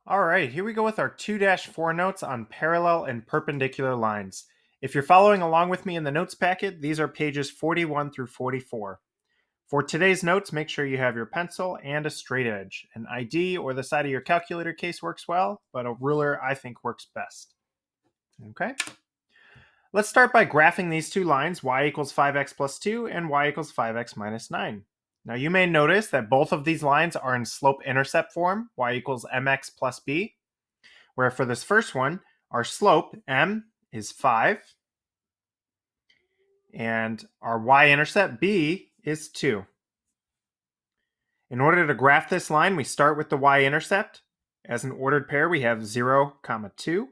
All right, here we go with our 2-4 notes on parallel and perpendicular lines. If you're following along with me in the notes packet, these are pages 41 through 44. For today's notes, make sure you have your pencil and a straight edge. An ID or the side of your calculator case works well, but a ruler I think works best. Okay, let's start by graphing these two lines, y equals 5x plus 2 and y equals 5x minus 9. Now you may notice that both of these lines are in slope-intercept form, y equals mx plus b, where for this first one, our slope, m, is 5, and our y-intercept, b, is 2. In order to graph this line, we start with the y-intercept. As an ordered pair, we have 0, 2.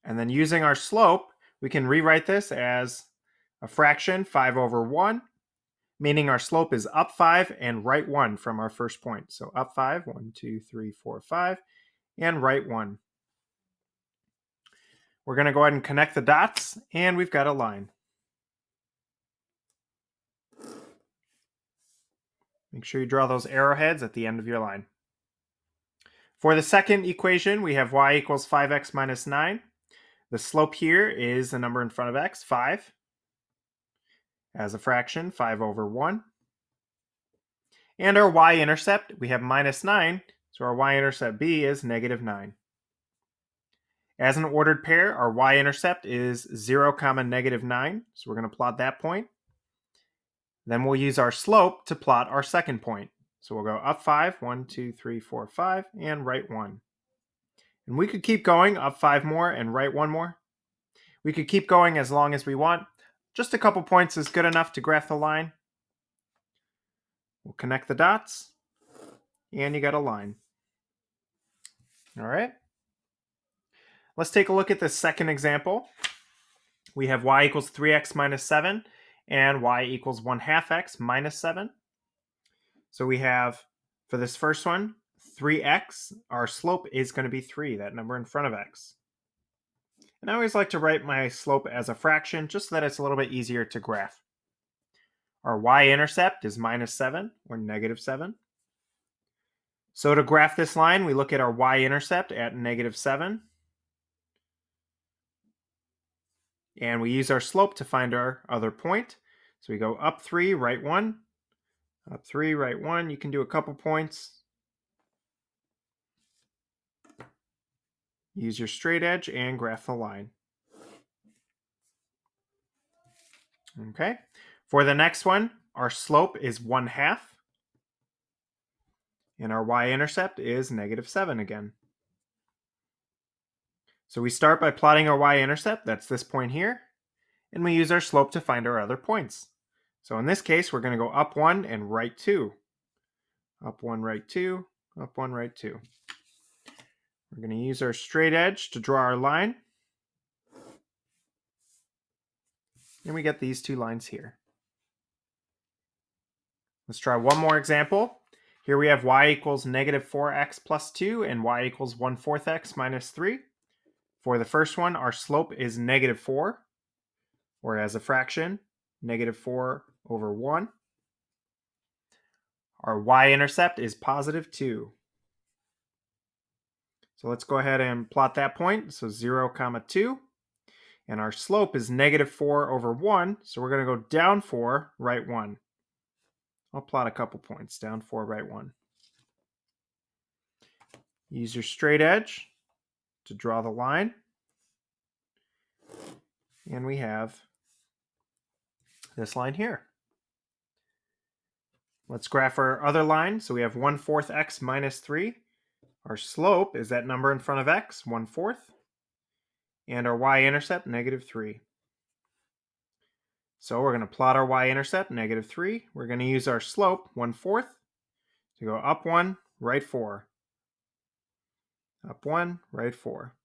And then using our slope, we can rewrite this as a fraction, 5 over 1, meaning our slope is up 5 and right 1 from our first point. So up 5, 1, 2, 3, 4, 5, and right 1. We're going to go ahead and connect the dots, and we've got a line. Make sure you draw those arrowheads at the end of your line. For the second equation, we have y equals 5x minus 9. The slope here is the number in front of x, 5. As a fraction, 5 over 1. And our y-intercept, we have minus 9, so our y-intercept b is negative 9. As an ordered pair, our y-intercept is 0, negative 9, so we're going to plot that point. Then we'll use our slope to plot our second point. So we'll go up 5, 1, 2, 3, 4, 5, and right 1. And we could keep going, up 5 more and right 1 more. We could keep going as long as we want. Just a couple points is good enough to graph the line. We'll connect the dots, and you got a line. All right. Let's take a look at the second example. We have y equals 3x minus 7 and y equals 1/2 x minus 7. So we have, for this first one, 3x. Our slope is going to be 3, that number in front of x. And I always like to write my slope as a fraction just so that it's a little bit easier to graph. Our y-intercept is minus 7, or negative 7. So to graph this line, we look at our y-intercept at negative 7. And we use our slope to find our other point. So we go up 3, right 1. Up 3, right 1. You can do a couple points. Use your straight edge and graph the line. Okay. For the next one, our slope is 1/2. And our y-intercept is negative 7 again. So we start by plotting our y-intercept, that's this point here, and we use our slope to find our other points. So in this case, we're going to go up 1 and right 2. Up 1, right 2, up 1, right 2. We're going to use our straight edge to draw our line. And we get these two lines here. Let's try one more example. Here we have y equals negative 4x plus 2 and y equals 1/4 x minus 3. For the first one, our slope is negative 4, or as a fraction, negative 4 over 1. Our y-intercept is positive 2. So let's go ahead and plot that point. So 0, 2. And our slope is negative 4 over 1. So we're going to go down 4, right 1. I'll plot a couple points. Down 4, right 1. Use your straight edge to draw the line. And we have this line here. Let's graph our other line. So we have 1/4 x minus 3. Our slope is that number in front of x, 1/4. And our y-intercept, negative 3. So we're going to plot our y-intercept, negative 3. We're going to use our slope, 1/4, to go up 1, right 4. Up 1, right 4.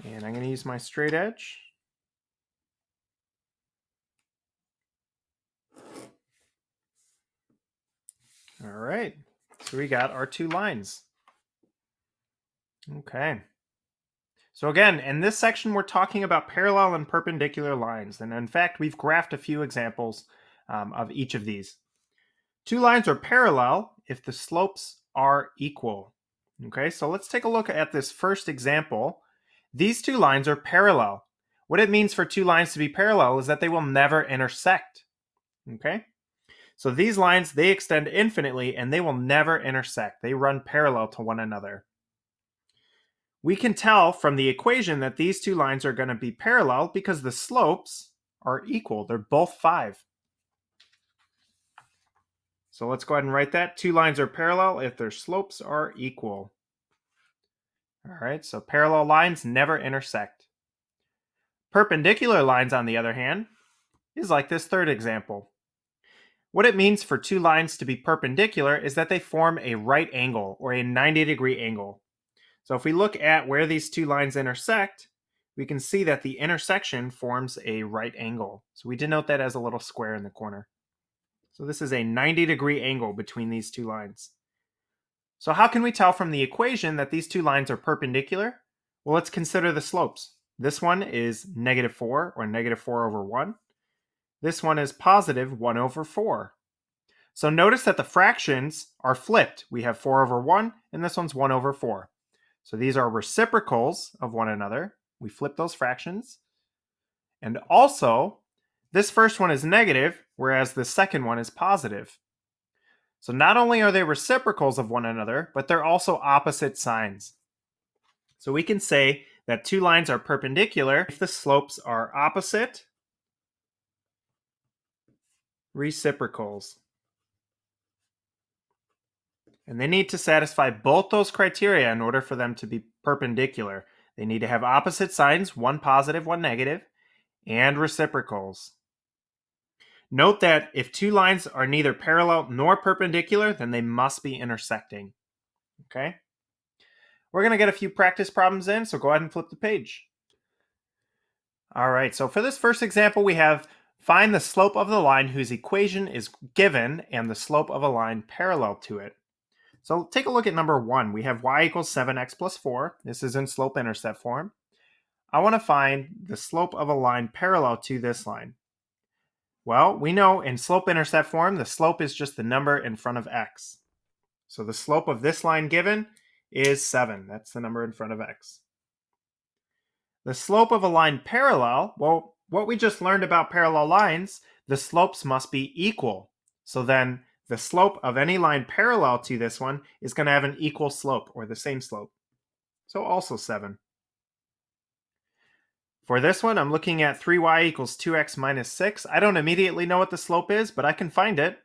And I'm going to use my straight edge. All right, so we got our two lines. Okay. So again, in this section, we're talking about parallel and perpendicular lines. And in fact, we've graphed a few examples of each of these. Two lines are parallel if the slopes are equal. Okay, so let's take a look at this first example. These two lines are parallel. What it means for two lines to be parallel is that they will never intersect. Okay, so these lines, they extend infinitely and they will never intersect. They run parallel to one another. We can tell from the equation that these two lines are going to be parallel because the slopes are equal. They're both 5. So let's go ahead and write that. Two lines are parallel if their slopes are equal. All right, so parallel lines never intersect. Perpendicular lines, on the other hand, is like this third example. What it means for two lines to be perpendicular is that they form a right angle or a 90-degree angle. So if we look at where these two lines intersect, we can see that the intersection forms a right angle. So we denote that as a little square in the corner. So this is a 90-degree angle between these two lines. So how can we tell from the equation that these two lines are perpendicular? Well, let's consider the slopes. This one is -4 or -4/1. This one is +1/4. So notice that the fractions are flipped. We have 4/1 and this one's 1/4. So these are reciprocals of one another. We flip those fractions. And also, this first one is negative, whereas the second one is positive. So not only are they reciprocals of one another, but they're also opposite signs. So we can say that two lines are perpendicular if the slopes are opposite reciprocals. And they need to satisfy both those criteria in order for them to be perpendicular. They need to have opposite signs, one positive, one negative, and reciprocals. Note that if two lines are neither parallel nor perpendicular, then they must be intersecting. Okay? We're going to get a few practice problems in, so go ahead and flip the page. All right, so for this first example, we have find the slope of the line whose equation is given and the slope of a line parallel to it. So take a look at number 1. We have y equals 7x plus 4. This is in slope-intercept form. I want to find the slope of a line parallel to this line. Well, we know in slope-intercept form, the slope is just the number in front of x. So the slope of this line given is 7. That's the number in front of x. The slope of a line parallel, well, what we just learned about parallel lines, the slopes must be equal. So then the slope of any line parallel to this one is going to have an equal slope or the same slope. So also 7. For this one, I'm looking at 3y equals 2x minus 6. I don't immediately know what the slope is, but I can find it.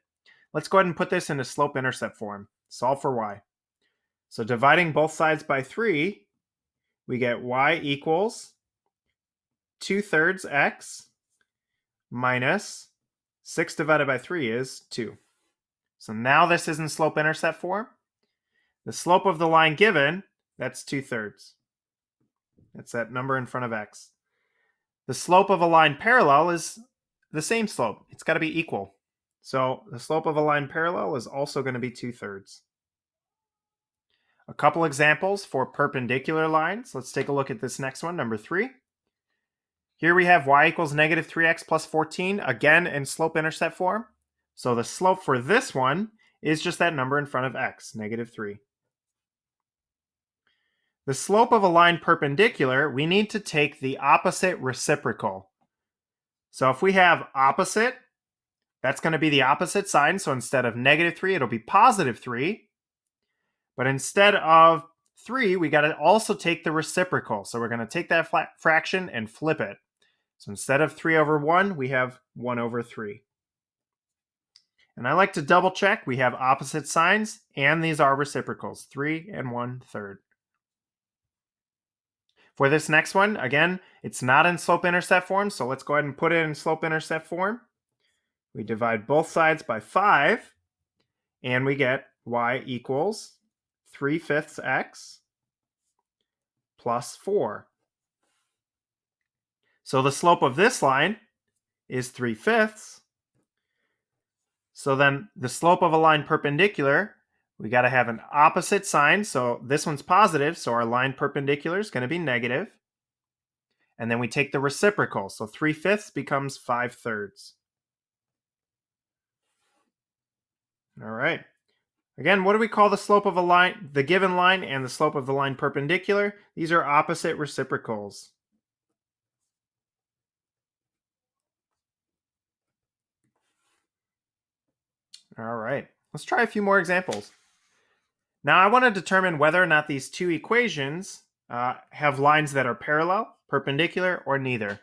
Let's go ahead and put this into slope-intercept form. Solve for y. So dividing both sides by 3, we get y equals 2/3 x minus 6 divided by 3 is 2. So now this is in slope-intercept form. The slope of the line given, that's 2/3. That's that number in front of x. The slope of a line parallel is the same slope. It's got to be equal. So the slope of a line parallel is also going to be 2/3. A couple examples for perpendicular lines. Let's take a look at this next one, number 3. Here we have y equals -3x plus 14, again in slope-intercept form. So the slope for this one is just that number in front of x, -3. The slope of a line perpendicular, we need to take the opposite reciprocal. So if we have opposite, that's going to be the opposite sign. So instead of -3, it'll be +3. But instead of 3, we got to also take the reciprocal. So we're going to take that fraction and flip it. So instead of 3/1, we have 1/3. And I like to double check. We have opposite signs, and these are reciprocals, 3 and 1/3. For this next one, again, it's not in slope-intercept form, so let's go ahead and put it in slope-intercept form. We divide both sides by 5, and we get y equals 3/5 x plus 4. So the slope of this line is 3/5. So then the slope of a line perpendicular, we got to have an opposite sign. So this one's positive, so our line perpendicular is going to be negative. And then we take the reciprocal. So 3/5 becomes 5/3. All right. Again, what do we call the slope of a line, the given line and the slope of the line perpendicular? These are opposite reciprocals. All right, let's try a few more examples. Now I want to determine whether or not these two equations have lines that are parallel, perpendicular, or neither.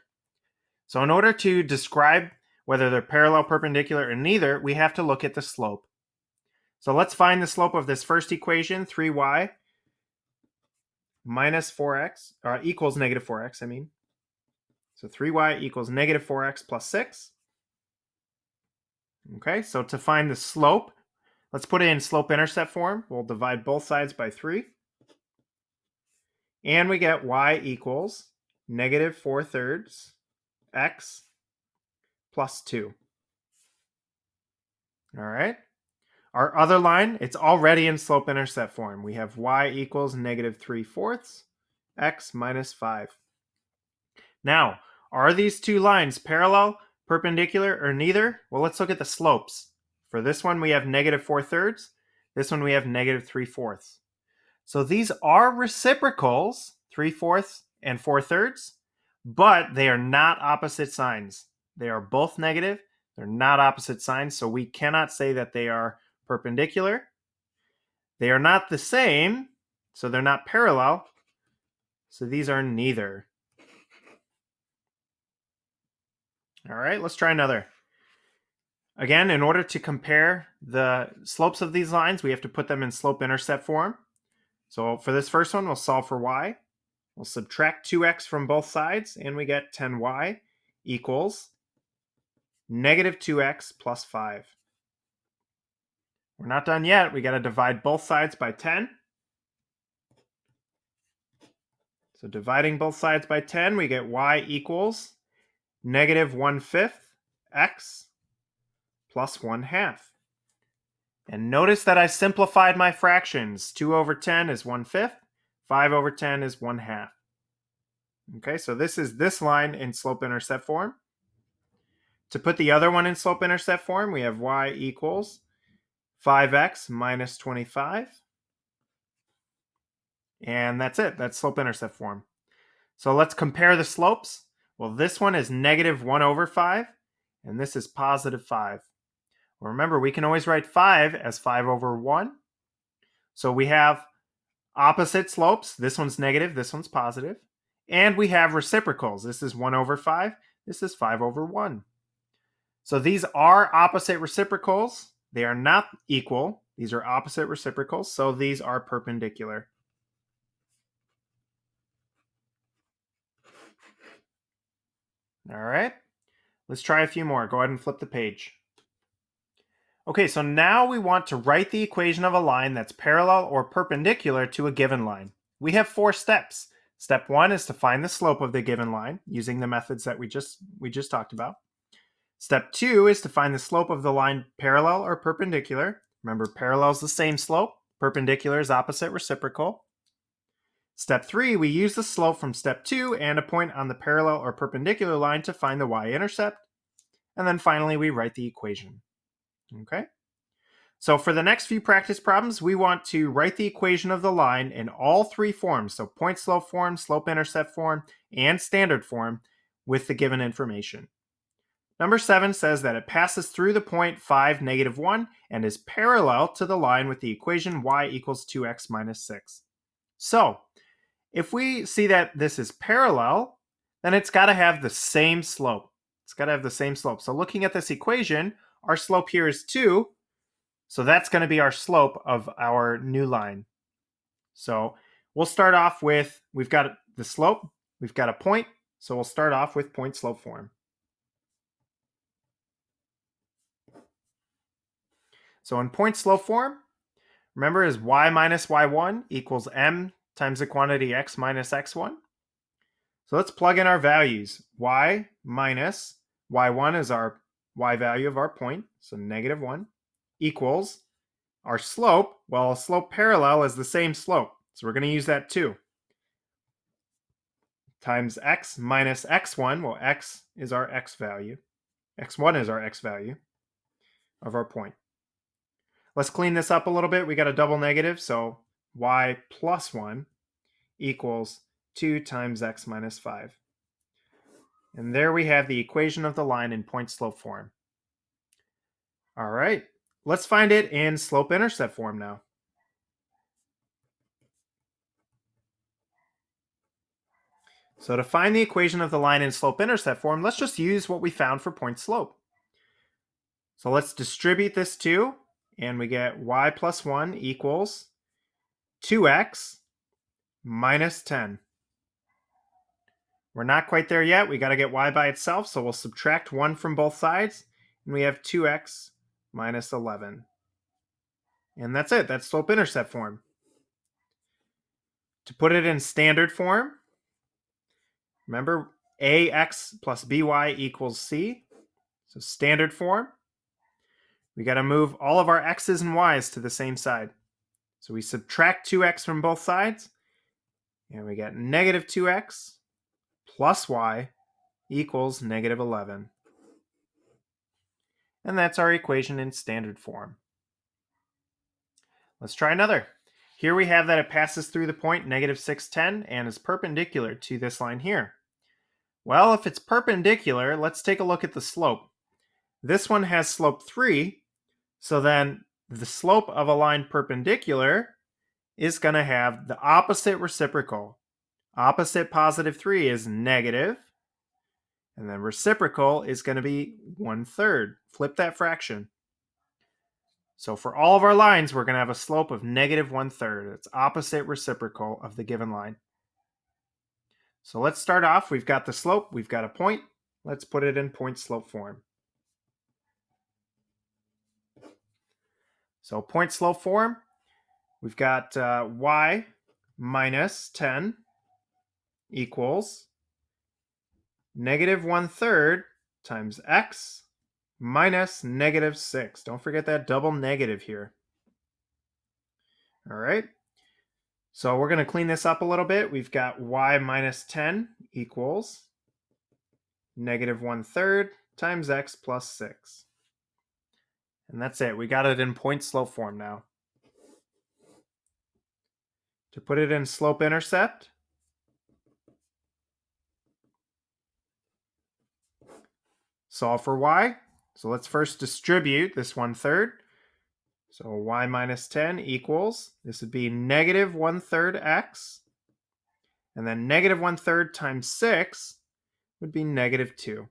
So in order to describe whether they're parallel, perpendicular, or neither, we have to look at the slope. So let's find the slope of this first equation, 3y minus 4x, or equals negative 4x, I mean. So 3y equals negative 4x plus 6. Okay, so to find the slope, let's put it in slope-intercept form. We'll divide both sides by 3. And we get y equals negative 4/3 x plus 2. All right. Our other line, it's already in slope-intercept form. We have y equals negative 3/4 x minus 5. Now, are these two lines parallel, perpendicular, or neither? Well, let's look at the slopes. For this one, we have negative 4/3. This one, we have negative 3/4. So these are reciprocals, 3/4 and 4/3, but they are not opposite signs. They are both negative. They're not opposite signs, so we cannot say that they are perpendicular. They are not the same, so they're not parallel. So these are neither. All right, let's try another. Again, in order to compare the slopes of these lines, we have to put them in slope-intercept form. So for this first one, we'll solve for y. We'll subtract 2x from both sides, and we get 10y equals negative 2x plus 5. We're not done yet. We got to divide both sides by 10. So dividing both sides by 10, we get y equals negative 1/5 x plus 1/2. And notice that I simplified my fractions. 2 over 10 is 1/5. 5 over 10 is 1/2. Okay, so this is this line in slope-intercept form. To put the other one in slope-intercept form, we have y equals 5x minus 25. And that's it. That's slope-intercept form. So let's compare the slopes. Well, this one is negative 1 over 5, and this is positive 5. Well, remember, we can always write 5 as 5 over 1. So we have opposite slopes. This one's negative, this one's positive. And we have reciprocals. This is 1 over 5. This is 5 over 1. So these are opposite reciprocals. They are not equal. These are opposite reciprocals, so these are perpendicular. All right, let's try a few more. Go ahead and flip the page. Okay, so now we want to write the equation of a line that's parallel or perpendicular to a given line. We have 4 steps. Step 1 is to find the slope of the given line using the methods that we just talked about. Step 2 is to find the slope of the line parallel or perpendicular. Remember, parallel is the same slope. Perpendicular is opposite reciprocal. Step 3, we use the slope from step 2 and a point on the parallel or perpendicular line to find the y-intercept. And then finally, we write the equation. Okay? So for the next few practice problems, we want to write the equation of the line in all 3 forms. So point-slope form, slope-intercept form, and standard form with the given information. Number 7 says that it passes through the point 5, negative 1, and is parallel to the line with the equation y equals 2x minus 6. So, if we see that this is parallel, then it's got to have the same slope. It's got to have the same slope. So looking at this equation, our slope here is 2. So that's going to be our slope of our new line. So we'll start off with, we've got the slope, we've got a point. So we'll start off with point-slope form. So in point-slope form, remember is y minus y1 equals m times the quantity x minus x1. So let's plug in our values. Y minus y1 is our y value of our point, so negative 1, equals our slope. Well, a slope parallel is the same slope, so we're going to use that too. Times x minus x1, well, x is our x value. x1 is our x value of our point. Let's clean this up a little bit. We got a double negative, so y plus 1 equals 2 times x minus 5. And there we have the equation of the line in point-slope form. All right, let's find it in slope-intercept form now. So to find the equation of the line in slope-intercept form, let's just use what we found for point-slope. So let's distribute this 2, and we get y plus 1 equals 2x minus 10. We're not quite there yet. We got to get y by itself, so we'll subtract 1 from both sides, and we have 2x minus 11. And that's it. That's slope-intercept form. To put it in standard form, remember ax plus by equals c. So standard form, we got to move all of our x's and y's to the same side. So we subtract 2x from both sides, and we get negative 2x plus y equals negative 11. And that's our equation in standard form. Let's try another. Here we have that it passes through the point negative 6, 10 and is perpendicular to this line here. Well, if it's perpendicular, let's take a look at the slope. This one has slope 3, so then the slope of a line perpendicular is going to have the opposite reciprocal. Opposite positive 3 is negative, and then reciprocal is going to be 1/3. Flip that fraction. So for all of our lines, we're going to have a slope of negative 1/3. It's opposite reciprocal of the given line. So let's start off. We've got the slope. We've got a point. Let's put it in point-slope form. So point-slope form, we've got y minus 10 equals negative 1/3 times x minus negative 6. Don't forget that double negative here. All right. So we're going to clean this up a little bit. We've got y minus 10 equals negative 1/3 times x plus 6. And that's it. We got it in point-slope form now. To put it in slope-intercept, solve for y. So let's first distribute this 1/3. So y minus 10 equals, this would be negative 1/3 x. And then negative 1/3 times 6 would be negative 2.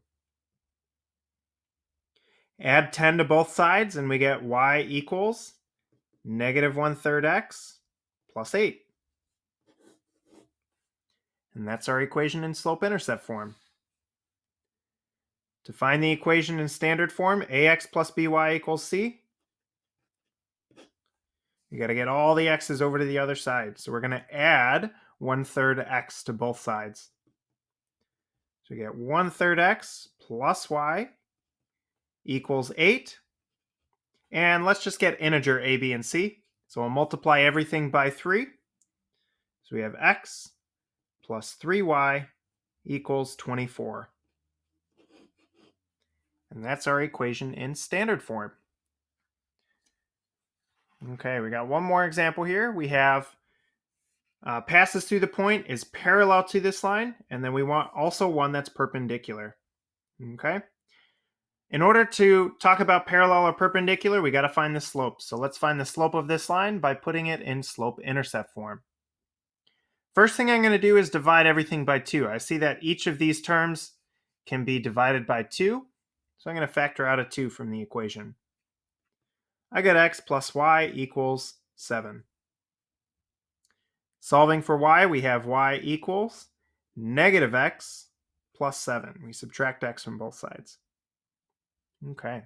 Add 10 to both sides and we get y equals negative 1/3 x plus 8. And that's our equation in slope-intercept form. To find the equation in standard form, ax plus by equals c, you got to get all the x's over to the other side. So we're going to add 1/3 x to both sides. So we get 1/3 x plus y equals 8. And let's just get integer a, b, and c. So we'll multiply everything by 3. So we have x plus 3y equals 24. And that's our equation in standard form. Okay, we got one more example here. We have passes through the point is parallel to this line, and then we want also one that's perpendicular. Okay. In order to talk about parallel or perpendicular, we got to find the slope. So let's find the slope of this line by putting it in slope-intercept form. First thing I'm going to do is divide everything by 2. I see that each of these terms can be divided by 2, so I'm going to factor out a 2 from the equation. I get x plus y equals 7. Solving for y, we have y equals negative x plus 7. We subtract x from both sides. Okay.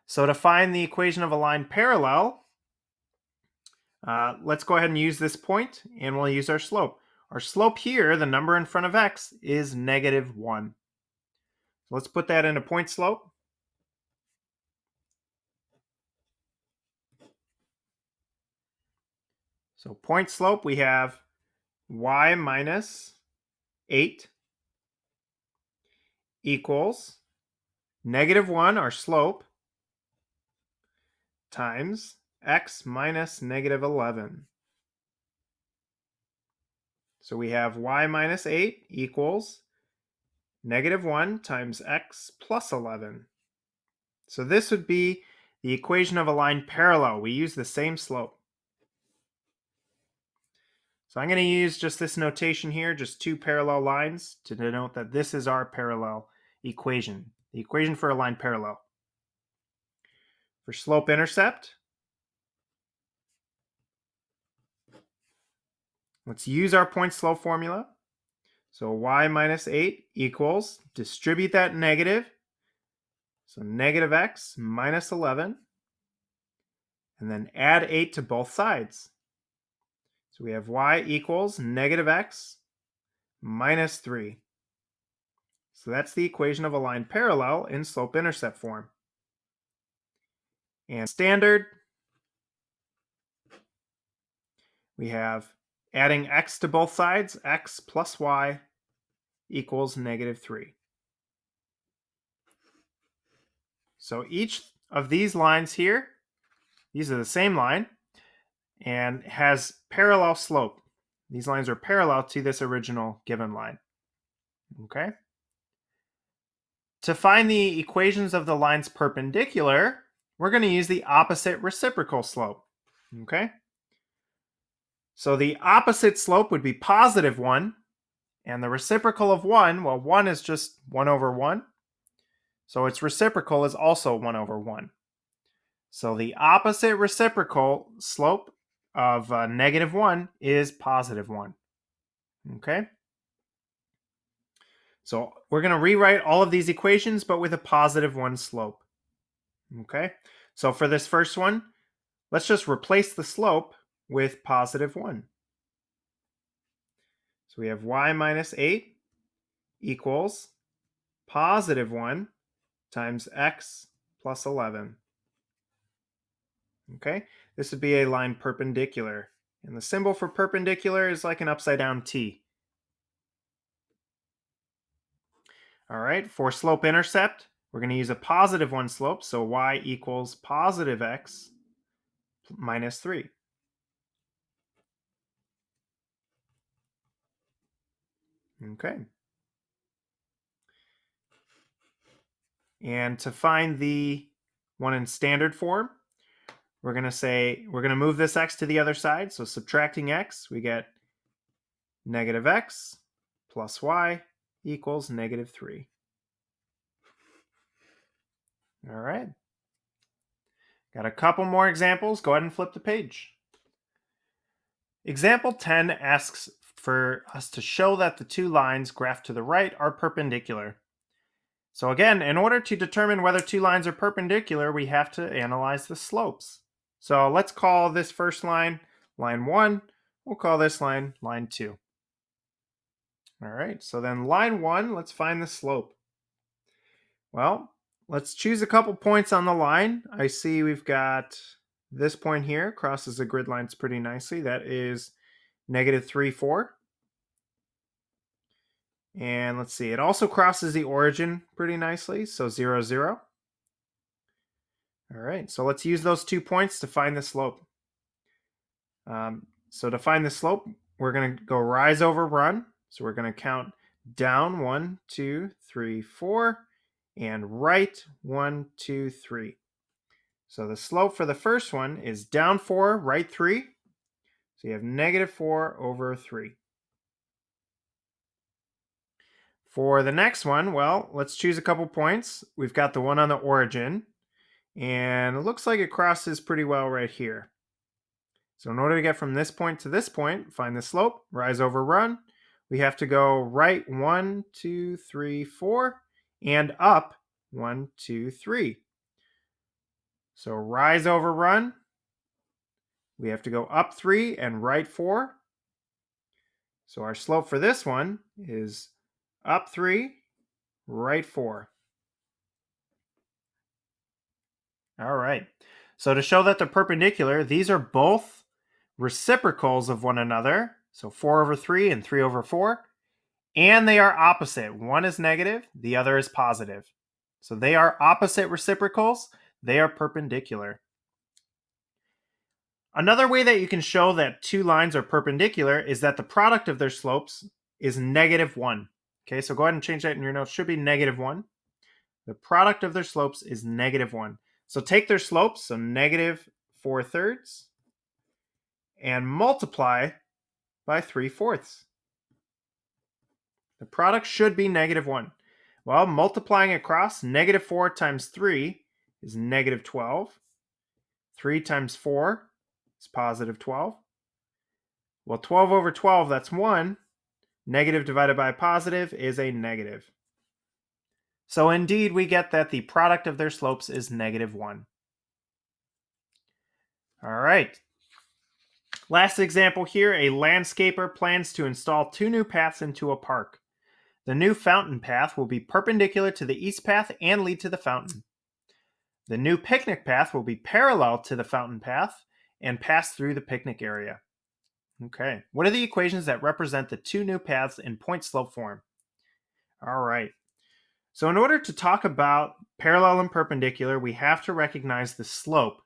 So to find the equation of a line parallel, let's go ahead and use this point, and we'll use our slope. Our slope here, the number in front of x, is negative 1. So let's put that into point slope. So point slope, we have y minus 8 equals negative 1, our slope, times x minus negative 11. So we have y minus 8 equals negative 1 times x plus 11. So this would be the equation of a line parallel. We use the same slope. So I'm going to use just this notation here, just two parallel lines, to denote that this is our parallel equation, the equation for a line parallel. For slope-intercept, let's use our point-slope formula. So y minus 8 equals, distribute that negative, so negative x minus 11, and then add 8 to both sides. So we have y equals negative x minus 3. So that's the equation of a line parallel in slope-intercept form. And standard, we have adding x to both sides, x plus y equals negative 3. So each of these lines here, these are the same line, and has parallel slope. These lines are parallel to this original given line. Okay? To find the equations of the lines perpendicular, we're going to use the opposite reciprocal slope. Okay? So the opposite slope would be positive 1, and the reciprocal of 1, well, 1 is just 1 over 1. So its reciprocal is also 1 over 1. So the opposite reciprocal slope of negative 1 is positive 1. Okay? So we're going to rewrite all of these equations, but with a positive 1 slope. Okay? So for this first one, let's just replace the slope with positive 1. So we have y minus 8 equals positive 1 times x plus 11. Okay? This would be a line perpendicular. And the symbol for perpendicular is like an upside down T. All right, for slope-intercept, we're going to use a positive 1 slope, so y equals positive x minus 3. Okay. And to find the one in standard form, we're going to move this x to the other side. So subtracting x, we get negative x plus y equals negative 3. All right. Got a couple more examples. Go ahead and flip the page. Example 10 asks for us to show that the two lines graphed to the right are perpendicular. So again, in order to determine whether two lines are perpendicular, we have to analyze the slopes. So let's call this first line line 1. We'll call this line line 2. All right, so then line 1, let's find the slope. Well, let's choose a couple points on the line. I see we've got this point here, crosses the grid lines pretty nicely. That is negative 3, 4. And let's see, it also crosses the origin pretty nicely, so 0, 0. All right, so let's use those 2 points to find the slope. So to find the slope, we're going to go rise over run. So we're going to count down 1, 2, 3, 4, and right 1, 2, 3. So the slope for the first one is down 4, right 3. So you have negative 4 over 3. For the next one, well, let's choose a couple points. We've got the one on the origin, and it looks like it crosses pretty well right here. So in order to get from this point to this point, find the slope, rise over run, we have to go right 1, 2, 3, 4, and up 1, 2, 3. So rise over run, we have to go up 3 and right 4. So our slope for this one is up 3, right 4. All right. So to show that they're perpendicular, these are both reciprocals of one another. So 4 over 3 and 3 over 4. And they are opposite. One is negative, the other is positive. So they are opposite reciprocals. They are perpendicular. Another way that you can show that two lines are perpendicular is that the product of their slopes is -1. Okay, so go ahead and change that in your notes. Should be -1. The product of their slopes is -1. So take their slopes, so -4/3, and multiply by 3/4. The product should be -1. Well, multiplying across, -4 times 3 is -12. 3 times 4 is +12. Well, 12 over 12, that's 1. Negative divided by a positive is a negative. So indeed, we get that the product of their slopes is -1. All right. Last example here, a landscaper plans to install two new paths into a park. The new fountain path will be perpendicular to the east path and lead to the fountain. The new picnic path will be parallel to the fountain path and pass through the picnic area. Okay, what are the equations that represent the two new paths in point slope form? All right, so in order to talk about parallel and perpendicular, we have to recognize the slope.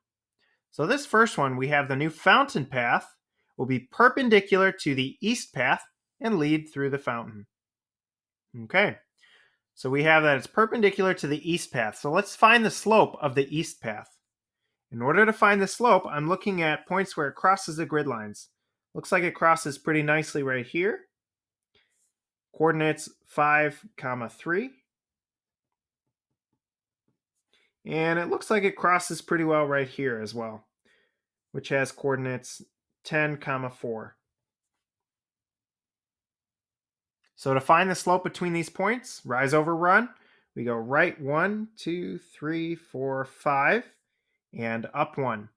So this first one, we have the new fountain path will be perpendicular to the east path and lead through the fountain. Okay, so we have that it's perpendicular to the east path. So let's find the slope of the east path. In order to find the slope, I'm looking at points where it crosses the grid lines. Looks like it crosses pretty nicely right here. Coordinates 5, 3. And it looks like it crosses pretty well right here as well, which has coordinates 10, 4. So to find the slope between these points, rise over run, we go right 1, 2, 3, 4, 5, and up 1.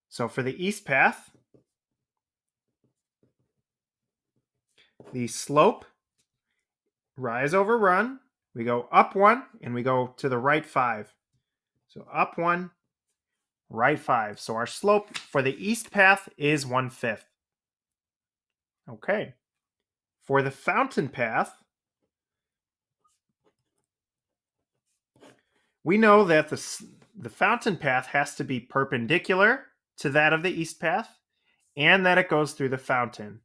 So for the east path, the slope, rise over run, we go up 1, and we go to the right 5. So up 1, right 5. So our slope for the east path is 1/5. Okay. For the fountain path, we know that the fountain path has to be perpendicular to that of the east path and that it goes through the fountain.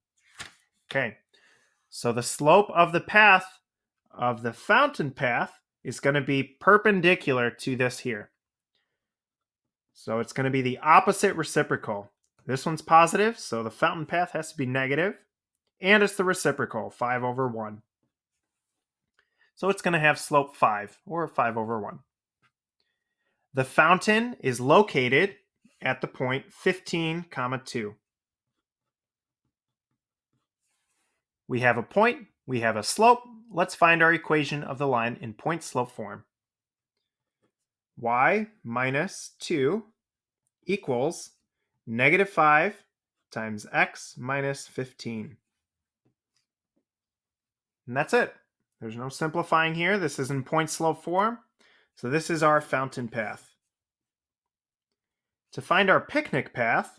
Okay. So the slope of the path of the fountain path is going to be perpendicular to this here. So it's going to be the opposite reciprocal. This one's positive, so the fountain path has to be negative, and it's the reciprocal, 5 over 1. So it's going to have slope 5, or 5 over 1. The fountain is located at the point 15, 2. We have a point, we have a slope. Let's find our equation of the line in point slope form. Y minus 2 equals -5 times x minus 15. And that's it. There's no simplifying here. This is in point slope form. So this is our fountain path. To find our picnic path,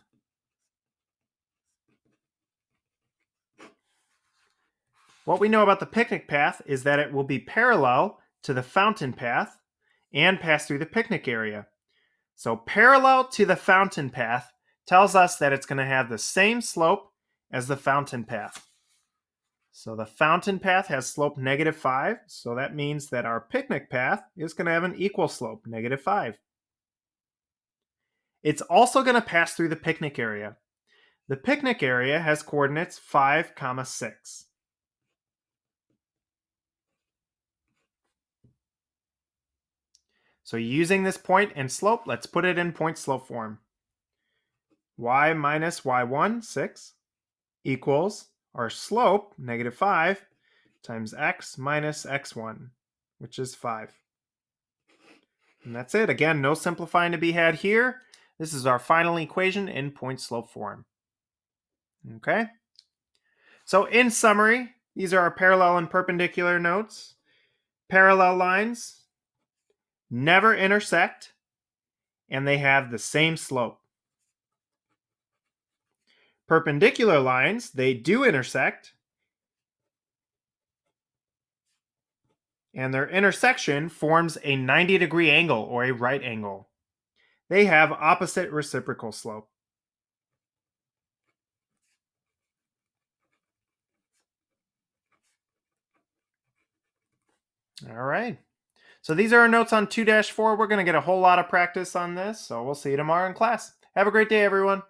what we know about the picnic path is that it will be parallel to the fountain path and pass through the picnic area. So parallel to the fountain path tells us that it's going to have the same slope as the fountain path. So the fountain path has slope -5, so that means that our picnic path is going to have an equal slope, -5. It's also going to pass through the picnic area. The picnic area has coordinates 5, 6. So using this point and slope, let's put it in point slope form. Y minus y1, 6, equals our slope, -5, times x minus x1, which is 5. And that's it. Again, no simplifying to be had here. This is our final equation in point slope form. Okay? So in summary, these are our parallel and perpendicular notes. Parallel lines never intersect, and they have the same slope. Perpendicular lines, they do intersect, and their intersection forms a 90-degree angle or a right angle. They have opposite reciprocal slope. All right. So these are our notes on 2-4. We're going to get a whole lot of practice on this, so we'll see you tomorrow in class. Have a great day, everyone.